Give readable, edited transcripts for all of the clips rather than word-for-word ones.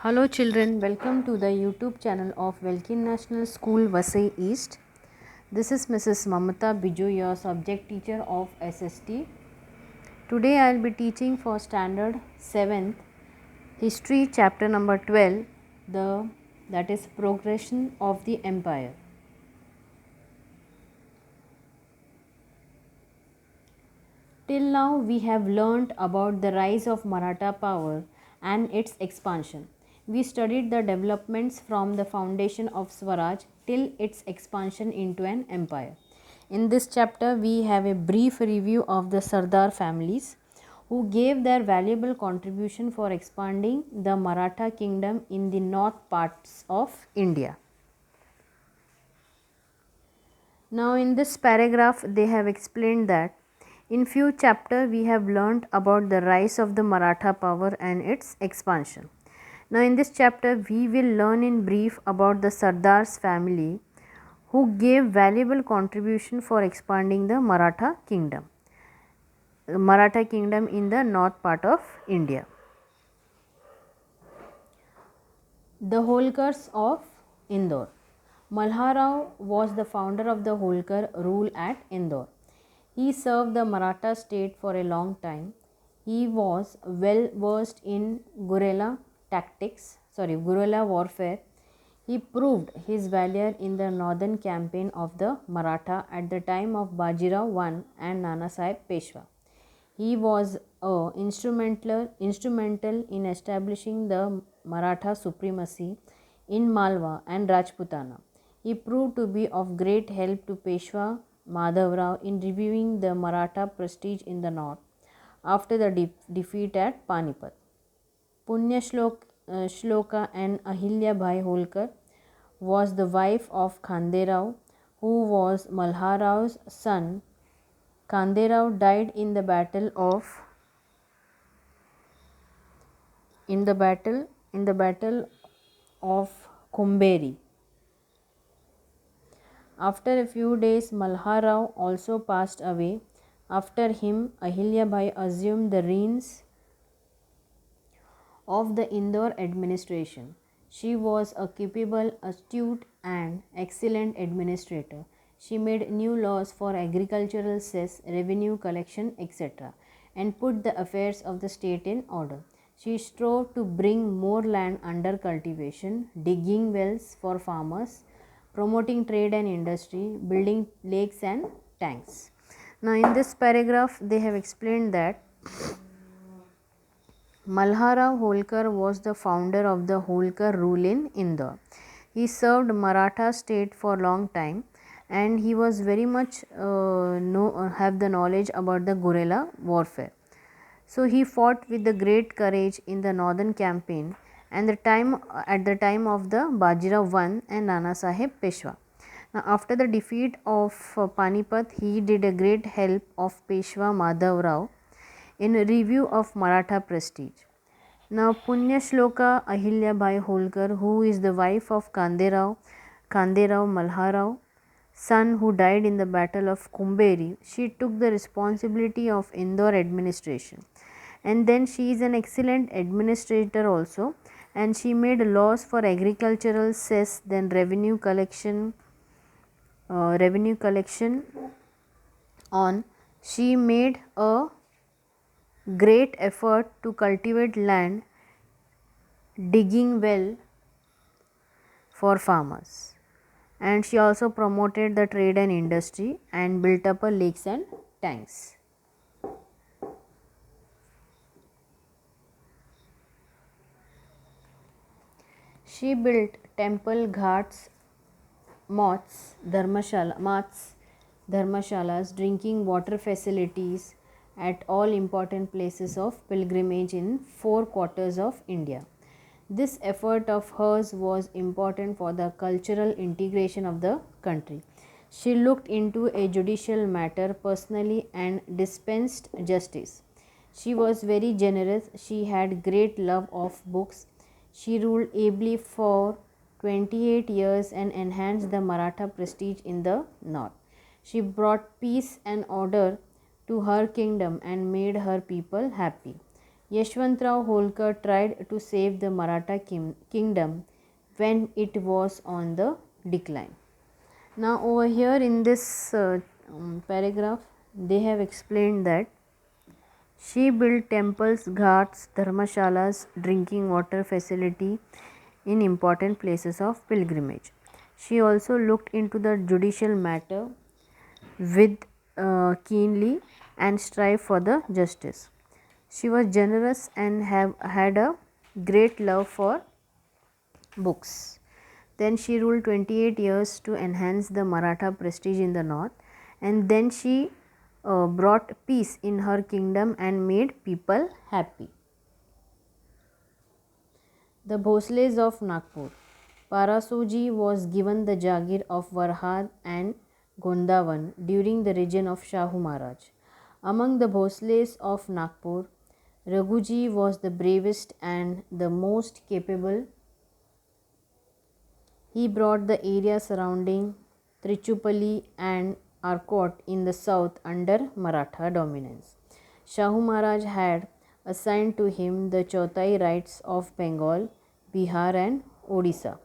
Hello children, welcome to the YouTube channel of Velkin National School Vasai East. This is Mrs. Mamata Biju, your subject teacher of SST. Today I will be teaching for standard 7th History chapter number 12, that is Progression of the Empire. Till now we have learnt about the rise of Maratha power and its expansion. We studied the developments from the foundation of Swaraj till its expansion into an empire. In this chapter we have a brief review of the Sardar families who gave their valuable contribution for expanding the Maratha kingdom in the north parts of India. Now in this paragraph they have explained that in few chapters we have learnt about the rise of the Maratha power and its expansion. Now in this chapter we will learn in brief about the Sardars family who gave valuable contribution for expanding the Maratha kingdom in the north part of India. The Holkars of Indore. Malhar Rao was the founder of the Holkar rule at Indore. He served the Maratha state for a long time. He was well versed in guerrilla warfare. He proved his valor in the northern campaign of the Maratha at the time of Bajirao I and Nanasaheb Peshwa. He was instrumental in establishing the Maratha supremacy in Malwa and Rajputana. He proved to be of great help to Peshwa Madhav Rao in reviving the Maratha prestige in the north after the defeat at Panipat. Punya Shloka and Ahilya Bhai Holkar was the wife of Khande Rao, who was Malhar Rao's son. Khande Rao died in the battle of Kumberi. After a few days, Malhar Rao also passed away. After him, Ahilya Bhai assumed the reins of the Indore administration. She was a capable, astute and excellent administrator. She made new laws for agricultural cess, revenue collection, etc. and put the affairs of the state in order. She strove to bring more land under cultivation, digging wells for farmers, promoting trade and industry, building lakes and tanks. Now in this paragraph they have explained that Malhar Rao Holkar was the founder of the Holkar rule in Indore. He served Maratha state for a long time and he was very much have the knowledge about the guerrilla warfare. So he fought with the great courage in the northern campaign and at the time of the Bajirao I and Nanasaheb Peshwa. Now after the defeat of Panipat, he did a great help of Peshwa Madhav Rao in a review of Maratha prestige. Now Punya Shloka Ahilya Bhai Holkar, who is the wife of Khande Rao Malhar Rao, son who died in the battle of Kumberi, she took the responsibility of Indore administration. And then she is an excellent administrator also, and she made laws for agricultural cess, then revenue collection on. She made a great effort to cultivate land, digging well for farmers, and she also promoted the trade and industry and built up lakes and tanks. She built temple ghats, dharmashalas, drinking water facilities at all important places of pilgrimage in 4 quarters of India. This effort of hers was important for the cultural integration of the country. She looked into a judicial matter personally and dispensed justice. She was very generous. She had great love of books. She ruled ably for 28 years and enhanced the Maratha prestige in the north. She brought peace and order to her kingdom and made her people happy. Yashwantrao Holkar tried to save the Maratha kingdom when it was on the decline. Now, over here in this paragraph, they have explained that she built temples, ghats, dharmashalas, drinking water facility in important places of pilgrimage. She also looked into the judicial matter with keenly and strive for the justice. She was generous and have had a great love for books. Then she ruled 28 years to enhance the Maratha prestige in the north, and then she brought peace in her kingdom and made people happy. The Bhosles of Nagpur. Parasoji was given the Jagir of Varhad and Gondavan during the reign of Shahu Maharaj. Among the Bhosles of Nagpur, Raghuji was the bravest and the most capable. He brought the area surrounding Trichupali and Arcot in the south under Maratha dominance. Shahu Maharaj had assigned to him the Chautai rights of Bengal, Bihar and Odisha.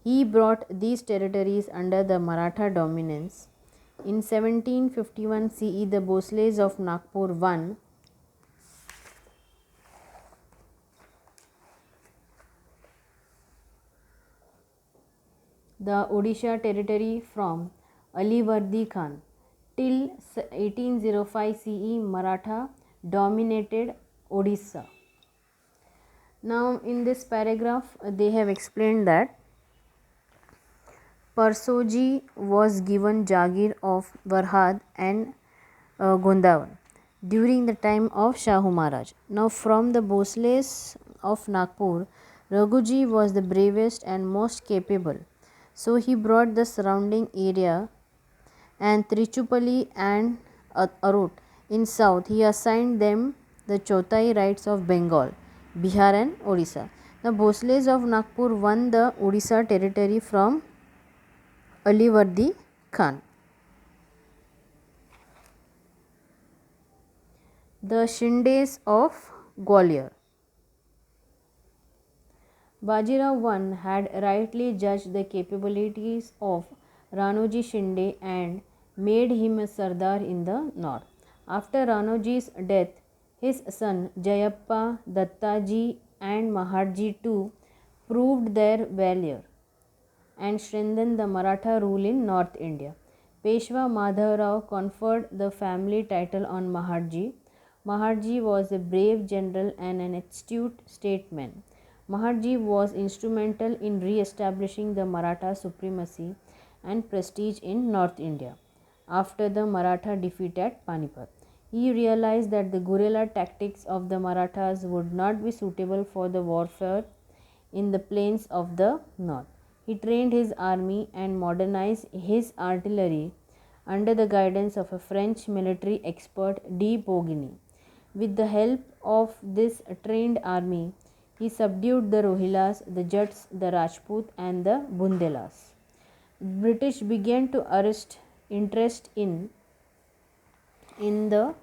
He brought these territories under the Maratha dominance. In 1751 CE, the Bhosles of Nagpur won the Odisha territory from Alivardi Khan. Till 1805 CE, Maratha dominated Odisha. Now, in this paragraph, they have explained that Parsoji was given Jagir of Varhad and Gondavan during the time of Shahu Maharaj. Now, from the Bhosles of Nagpur, Raghuji was the bravest and most capable. So, he brought the surrounding area and Trichupali and Arut in south. He assigned them the Chautai rights of Bengal, Bihar and Odisha. The Bhosles of Nagpur won the Odisha territory from Alivardi Khan. The Shindes of Gwalior. Bajirao I had rightly judged the capabilities of Ranoji Shinde and made him a Sardar in the north. After Ranoji's death, his son Jayappa, Dattaji and Maharji too proved their valor and strengthened the Maratha rule in North India. Peshwa Madhavrao conferred the family title on Maharji. Maharji was a brave general and an astute statesman. Maharji was instrumental in re-establishing the Maratha supremacy and prestige in North India after the Maratha defeat at Panipat. He realized that the guerrilla tactics of the Marathas would not be suitable for the warfare in the plains of the north. He trained his army and modernized his artillery under the guidance of a French military expert de Bouigny. With the help of this trained army, he subdued the Rohillas, the Jats, the Rajput and the Bundelas. British began to arrest interest in the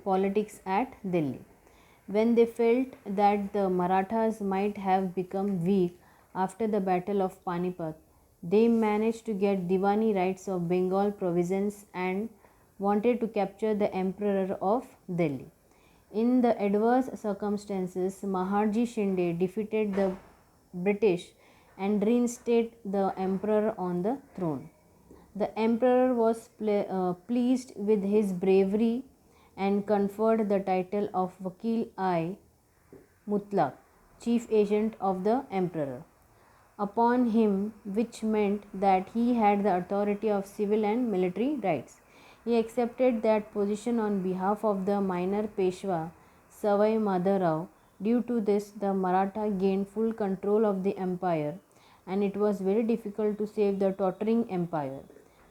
politics at Delhi. When they felt that the Marathas might have become weak after the Battle of Panipat, they managed to get Diwani rights of Bengal province and wanted to capture the Emperor of Delhi. In the adverse circumstances, Maharji Shinde defeated the British and reinstated the Emperor on the throne. The Emperor was pleased with his bravery and conferred the title of Vakil-i Mutlaq, chief agent of the Emperor, upon him, which meant that he had the authority of civil and military rights. He accepted that position on behalf of the minor Peshwa Savai Madhavrao. Due to this, the Maratha gained full control of the empire, and it was very difficult to save the tottering empire.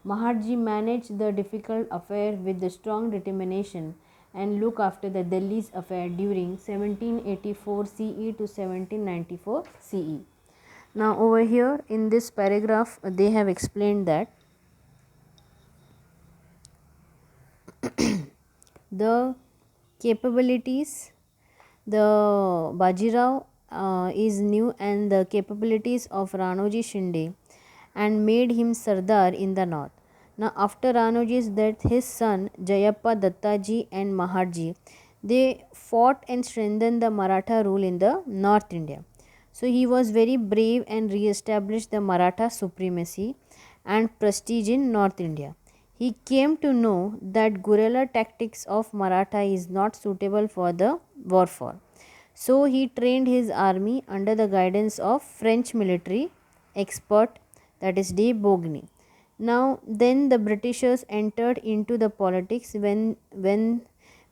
Maharji managed the difficult affair with the strong determination and looked after the Delhi's affair during 1784 CE to 1794 CE. Now, over here in this paragraph, they have explained that the capabilities, the Bajirao is new and the capabilities of Ranoji Shinde and made him Sardar in the north. Now after Ranoji's death, his son Jayappa Dattaji and Maharji, they fought and strengthened the Maratha rule in the North India. So he was very brave and re-established the Maratha supremacy and prestige in North India. He came to know that guerrilla tactics of Maratha is not suitable for the warfare. So he trained his army under the guidance of French military expert, that is de Broglie. Now then the Britishers entered into the politics when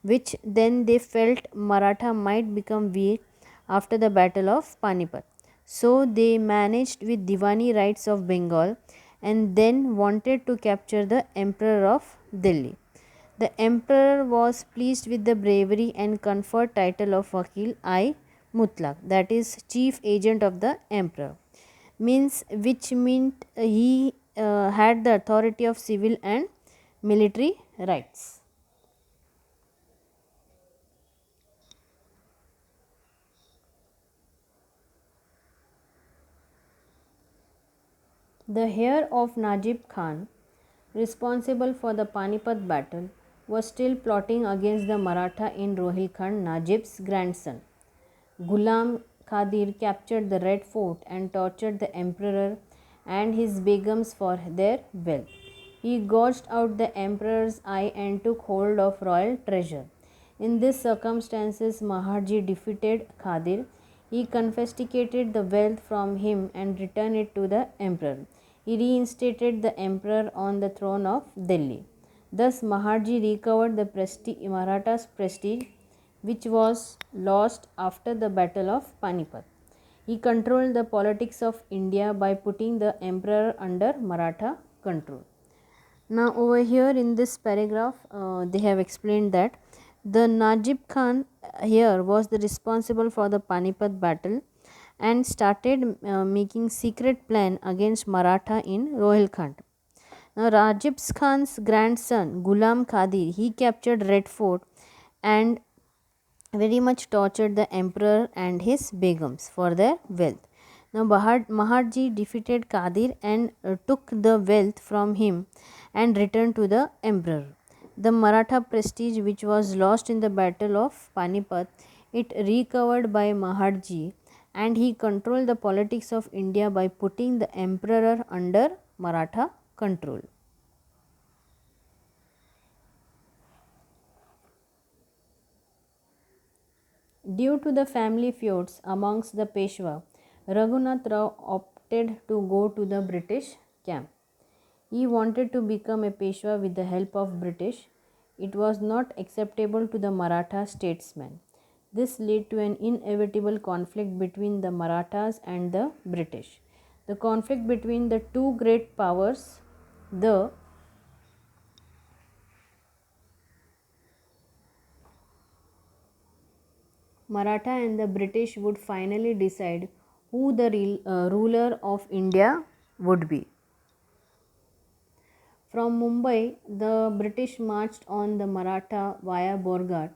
which then they felt Maratha might become weak after the battle of Panipat. So they managed with Diwani rights of Bengal and then wanted to capture the Emperor of Delhi. The emperor was pleased with the bravery and conferred title of Vakil I Mutlaq, that is chief agent of the emperor, means which meant he had the authority of civil and military rights. The heir of Najib Khan, responsible for the Panipat battle, was still plotting against the Maratha in Rohilkhand. Najib's grandson Ghulam Khadir captured the Red Fort and tortured the emperor and his begums for their wealth. He gouged out the emperor's eye and took hold of royal treasure. In these circumstances, Maharji defeated Khadir. He confiscated the wealth from him and returned it to the emperor. He reinstated the emperor on the throne of Delhi. Thus, Maharji recovered the Maratha's prestige, which was lost after the Battle of Panipat. He controlled the politics of India by putting the emperor under Maratha control. Now, over here in this paragraph, they have explained that the Najib Khan here was the responsible for the Panipat battle and started making secret plan against Maratha in Rohilkhand. Now, Rajib Khan's grandson Ghulam Khadir, he captured Red Fort and very much tortured the emperor and his begums for their wealth. Now Maharji defeated Qadir and took the wealth from him and returned to the emperor. The Maratha prestige which was lost in the battle of Panipat, it recovered by Maharji and he controlled the politics of India by putting the emperor under Maratha control. Due to the family feuds amongst the Peshwa, Raghunath Rao opted to go to the British camp. He wanted to become a Peshwa with the help of British. It was not acceptable to the Maratha statesmen. This led to an inevitable conflict between the Marathas and the British. The conflict between the two great powers, the Maratha and the British, would finally decide who the ruler of India would be. From Mumbai, the British marched on the Maratha via Borgat.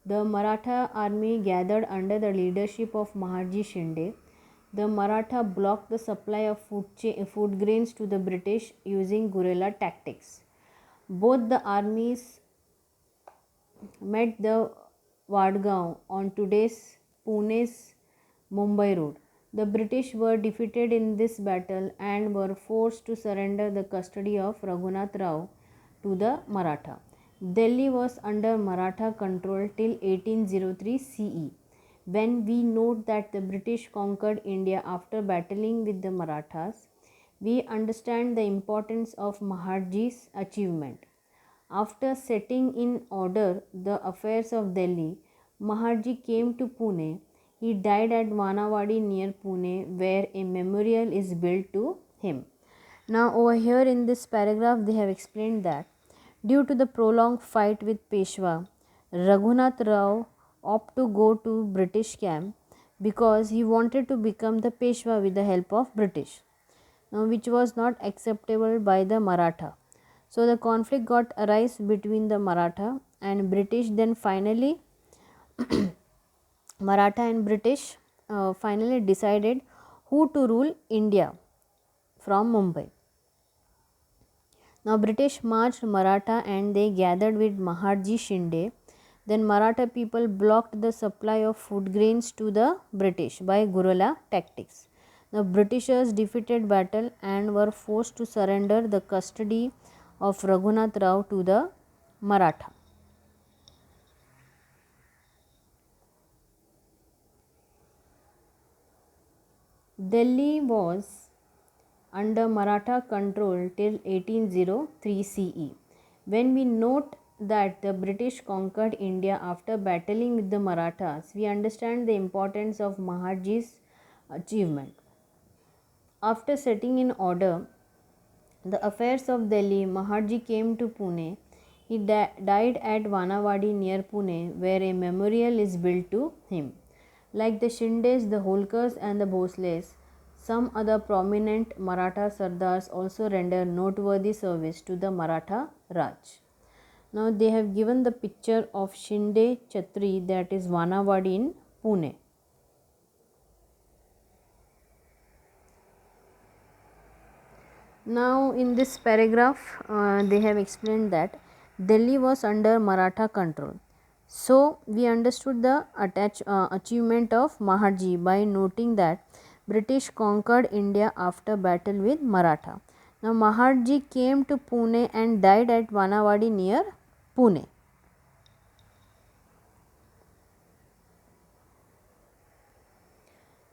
The Maratha army gathered under the leadership of Maharji Shinde. The Maratha blocked the supply of food grains to the British using guerrilla tactics. Both the armies met the Vadgaon on today's Pune's Mumbai road. The British were defeated in this battle and were forced to surrender the custody of Raghunath Rao to the Maratha. Delhi was under Maratha control till 1803 CE. When we note that the British conquered India after battling with the Marathas, we understand the importance of Maharji's achievement. After setting in order the affairs of Delhi, Maharji came to Pune. He died at Manawadi near Pune, where a memorial is built to him. Now, over here in this paragraph, they have explained that due to the prolonged fight with Peshwa, Raghunath Rao opted to go to British camp because he wanted to become the Peshwa with the help of British, now, which was not acceptable by the Maratha. So the conflict got arise between the Maratha and British. Then finally Maratha and British finally decided who to rule India from Mumbai. Now British marched Maratha and they gathered with Maharji Shinde. Then Maratha people blocked the supply of food grains to the British by guerrilla tactics. The Britishers defeated battle and were forced to surrender the custody of Raghunath Rao to the Maratha. Delhi was under Maratha control till 1803 CE. When we note that the British conquered India after battling with the Marathas, we understand the importance of Maharji's achievement. After setting in order the affairs of Delhi, Maharji came to Pune. He died at Vanawadi near Pune, where a memorial is built to him. Like the Shindes, the Holkars, and the Bhosles, some other prominent Maratha Sardars also render noteworthy service to the Maratha Raj. Now they have given the picture of Shinde Chhatri, that is Vanawadi in Pune. Now in this paragraph they have explained that Delhi was under Maratha control. So we understood the achievement of Maharji by noting that British conquered India after battle with Maratha. Now Maharji came to Pune and died at Vanawadi near Pune.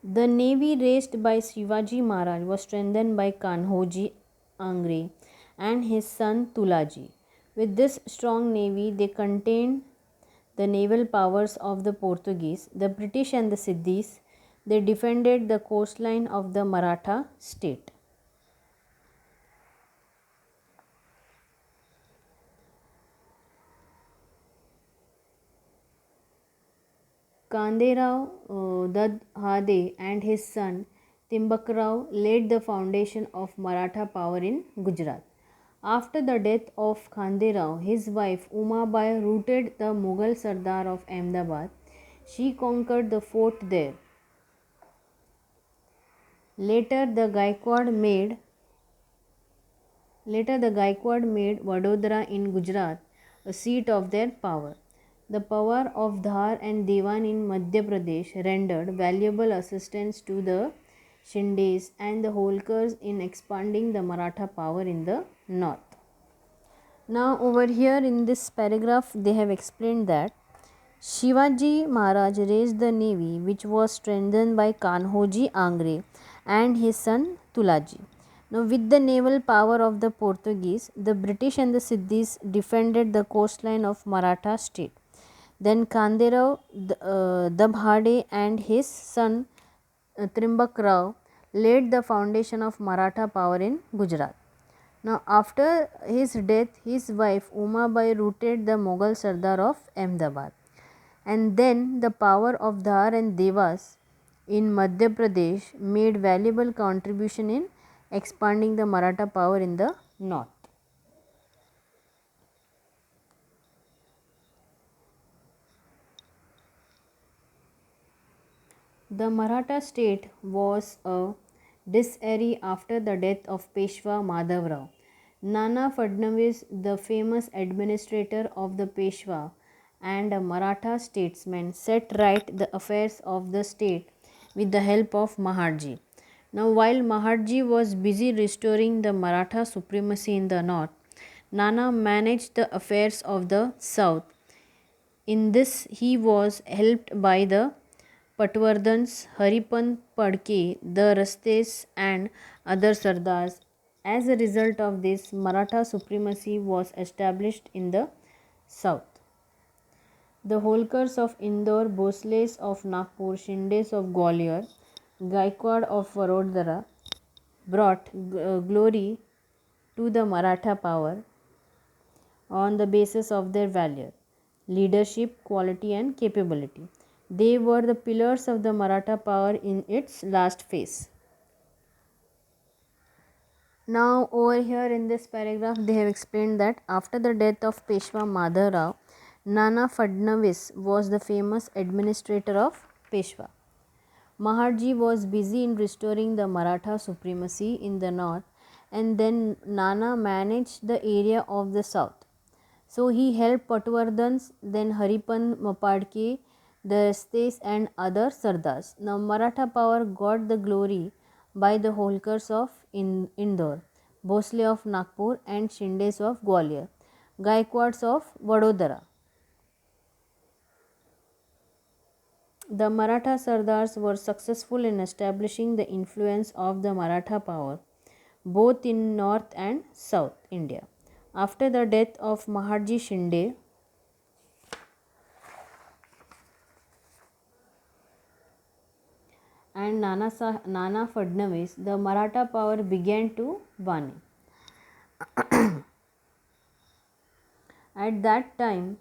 The navy raised by Shivaji Maharaj was strengthened by Kanhoji Angre and his son Tulaji. With this strong navy, they contained the naval powers of the Portuguese, the British, and the Siddhis. They defended the coastline of the Maratha state. Kanderao Dadhade and his son Timbakrao laid the foundation of Maratha power in Gujarat. After the death of Khanderao, his wife Umabai routed the Mughal Sardar of Ahmedabad. She conquered the fort there. Later the Gaikwad made Vadodara in Gujarat a seat of their power. The power of Dhar and Dewan in Madhya Pradesh rendered valuable assistance to the Shindes and the Holkars in expanding the Maratha power in the north. Now over here in this paragraph they have explained that Shivaji Maharaj raised the navy which was strengthened by Kanhoji Angre and his son Tulaji. Now with the naval power of the Portuguese, the British and the Siddhis defended the coastline of Maratha state. Then Khanderao Dabhade and his son Trimbak Rao laid the foundation of Maratha power in Gujarat. Now after his death, his wife Umabai routed the Mughal Sardar of Ahmedabad. And then the power of Dhar and Devas in Madhya Pradesh made valuable contribution in expanding the Maratha power in the north. The Maratha state was a disarray after the death of Peshwa Madhavrao. Nana Fadnavis, the famous administrator of the Peshwa and a Maratha statesman, set right the affairs of the state with the help of Maharji. Now, while Maharji was busy restoring the Maratha supremacy in the north, Nana managed the affairs of the south. In this, he was helped by the Patwardhans, Haripant Padke, the Rastes, and other Sardars. As a result of this, Maratha supremacy was established in the south. The Holkars of Indore, Bhosles of Nagpur, Shindes of Gwalior, Gaikwad of Vadodara brought glory to the Maratha power on the basis of their valor, leadership, quality, and capability. They were the pillars of the Maratha power in its last phase. Now, over here in this paragraph, they have explained that after the death of Peshwa Madhavrao, Nana Fadnavis was the famous administrator of Peshwa. Maharji was busy in restoring the Maratha supremacy in the north, and then Nana managed the area of the south. So he helped Patwardhans, then Haripan Mapadke, the Rastes and other Sardars. Now Maratha power got the glory by the Holkars of Indore, Bhosle of Nagpur and Shindes of Gwalior, Gaikwads of Vadodara. The Maratha Sardars were successful in establishing the influence of the Maratha power both in North and South India. After the death of Maharji Shinde, and Nana Fadnavis, the Maratha power began to wane. At that time,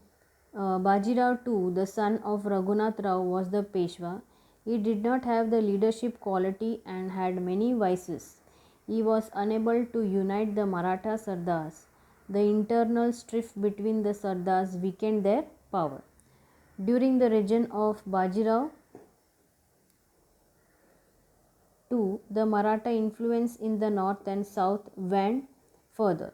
Bajirao too, the son of Raghunath Rao, was the Peshwa. He did not have the leadership quality and had many vices. He was unable to unite the Maratha Sardars. The internal strife between the Sardars weakened their power. During the reign of Bajirao II, the Maratha influence in the north and south waned further.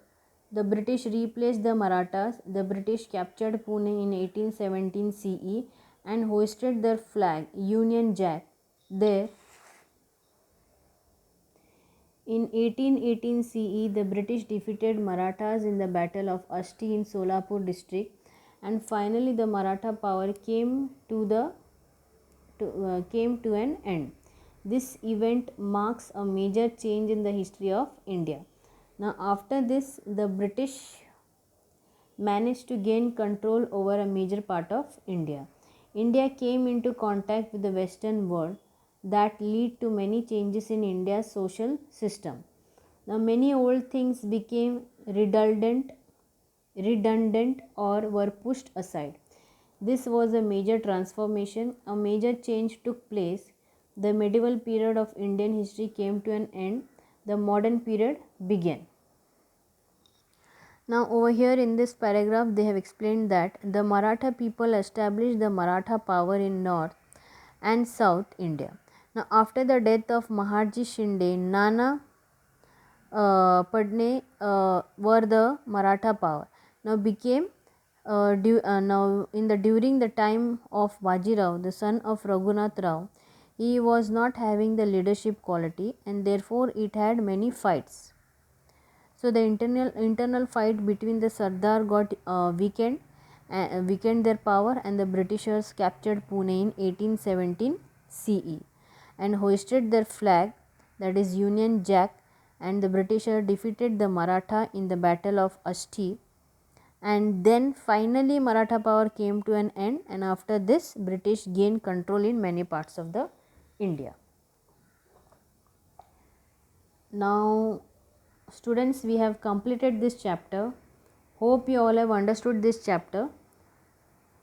The British replaced the Marathas. The British captured Pune in 1817 CE and hoisted their flag, Union Jack, there. In 1818 CE, the British defeated Marathas in the Battle of Asti in Solapur district, and finally the Maratha power came to an end. This event marks a major change in the history of India. Now, after this, the British managed to gain control over a major part of India. India came into contact with the Western world that led to many changes in India's social system. Now, many old things became redundant or were pushed aside. This was a major transformation. A major change took place. The medieval period of Indian history came to an end. The modern period began. Now over here in this paragraph they have explained that the Maratha people established the Maratha power in North and South India. Now after the death of Maharji Shinde, Nana Padne were the Maratha power. Now became during the time of Bajirao, the son of Raghunath Rao, he was not having the leadership quality and therefore it had many fights. So the internal fight between the Sardar got weakened their power, and the Britishers captured Pune in 1817 CE and hoisted their flag, that is Union Jack, and the Britishers defeated the Maratha in the Battle of Asti, and then finally Maratha power came to an end, and after this British gained control in many parts of the India. Now students, we have completed this chapter. Hope you all have understood this chapter.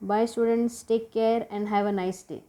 Bye students, take care and have a nice day.